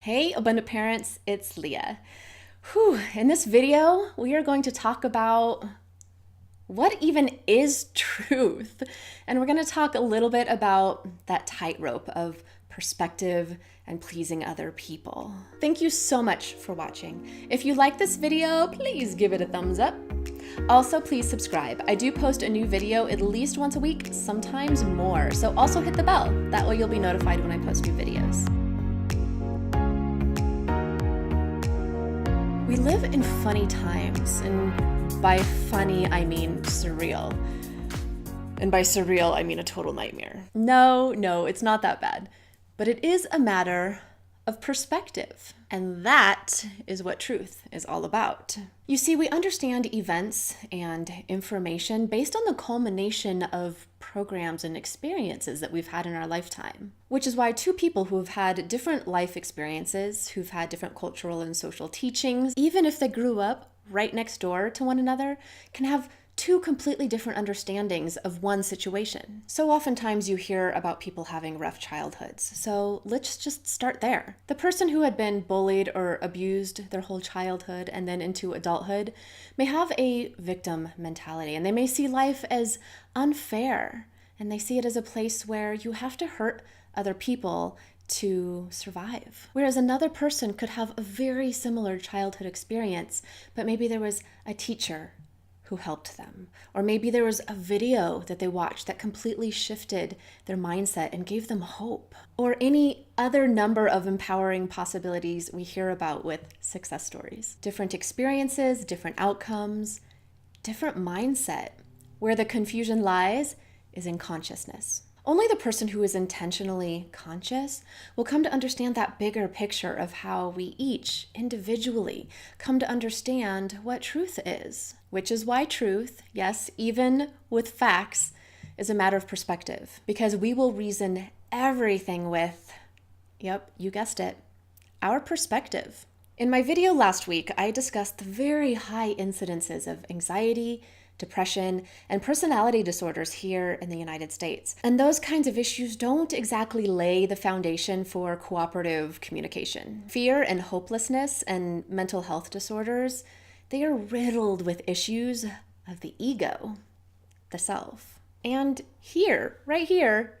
Hey, abundant parents, it's Leah. In this video, we are going to talk about what even is truth. And we're going to talk a little bit about that tightrope of perspective and pleasing other people. Thank you so much for watching. If you like this video, please give it a thumbs up. Also, please subscribe. I do post a new video at least once a week, sometimes more. So also hit the bell. That way you'll be notified when I post new videos. We live in funny times, and by funny, I mean surreal. And by surreal, I mean a total nightmare. No, it's not that bad. But it is a matter of perspective. And that is what truth is all about. You see, we understand events and information based on the culmination of programs and experiences that we've had in our lifetime. Which is why two people who have had different life experiences, who've had different cultural and social teachings, even if they grew up right next door to one another, can have two completely different understandings of one situation. So oftentimes you hear about people having rough childhoods. So let's just start there. The person who had been bullied or abused their whole childhood and then into adulthood may have a victim mentality, and they may see life as unfair, and they see it as a place where you have to hurt other people to survive. Whereas another person could have a very similar childhood experience, but maybe there was a teacher who helped them. Or maybe there was a video that they watched that completely shifted their mindset and gave them hope. Or any other number of empowering possibilities we hear about with success stories. Different experiences, different outcomes, different mindset. Where the confusion lies is in consciousness. Only the person who is intentionally conscious will come to understand that bigger picture of how we each individually come to understand what truth is, which is why truth, yes, even with facts, is a matter of perspective, because we will reason everything with, yep, you guessed it, our perspective. In my video last week, I discussed the very high incidences of anxiety, depression, and personality disorders here in the United States. And those kinds of issues don't exactly lay the foundation for cooperative communication. Fear and hopelessness and mental health disorders, they are riddled with issues of the ego, the self. And here, right here,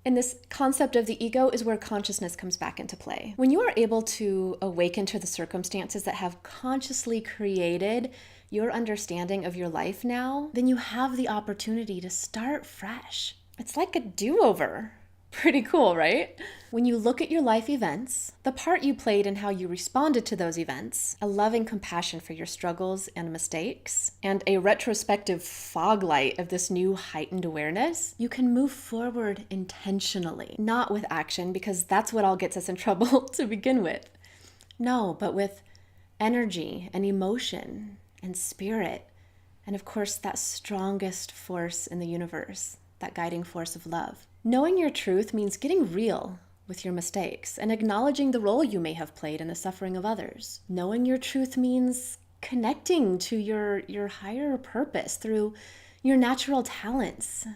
in this concept of the ego is where consciousness comes back into play. When you are able to awaken to the circumstances that have consciously created your understanding of your life now, then you have the opportunity to start fresh. It's like a do-over. Pretty cool, right? When you look at your life events, the part you played in how you responded to those events, a loving compassion for your struggles and mistakes, and a retrospective fog light of this new heightened awareness, you can move forward intentionally, not with action, because that's what all gets us in trouble to begin with. No, but with energy and emotion and spirit, and of course that strongest force in the universe, that guiding force of love. Knowing your truth means getting real with your mistakes and acknowledging the role you may have played in the suffering of others. Knowing your truth means connecting to your higher purpose through your natural talents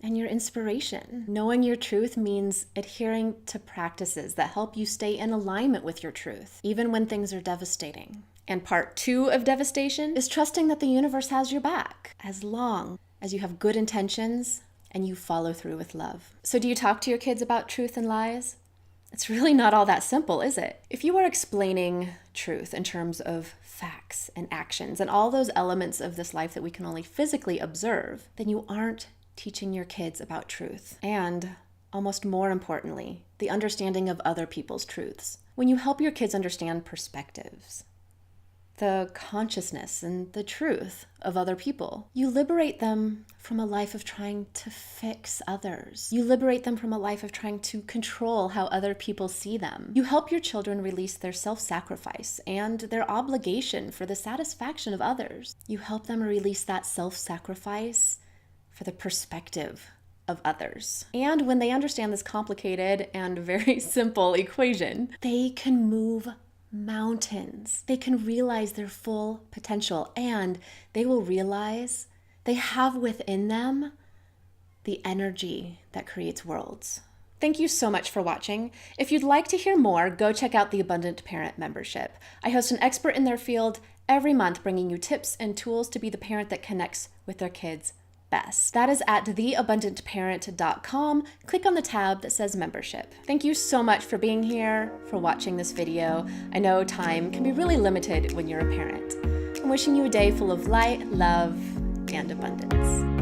and your inspiration. Knowing your truth means adhering to practices that help you stay in alignment with your truth, even when things are devastating. And part 2 of devastation is trusting that the universe has your back, as long as you have good intentions and you follow through with love. So do you talk to your kids about truth and lies? It's really not all that simple, is it? If you are explaining truth in terms of facts and actions and all those elements of this life that we can only physically observe, then you aren't teaching your kids about truth. And almost more importantly, the understanding of other people's truths. When you help your kids understand perspectives, the consciousness and the truth of other people, you liberate them from a life of trying to fix others. You liberate them from a life of trying to control how other people see them. You help your children release their self-sacrifice and their obligation for the satisfaction of others. You help them release that self-sacrifice for the perspective of others. And when they understand this complicated and very simple equation, they can move mountains. They can realize their full potential, and they will realize they have within them the energy that creates worlds. Thank you so much for watching. If you'd like to hear more, go check out the Abundant Parent membership. I host an expert in their field every month, bringing you tips and tools to be the parent that connects with their kids best. That is at theabundantparent.com. Click on the tab that says membership. Thank you so much for being here, for watching this video. I know time can be really limited when you're a parent. I'm wishing you a day full of light, love, and abundance.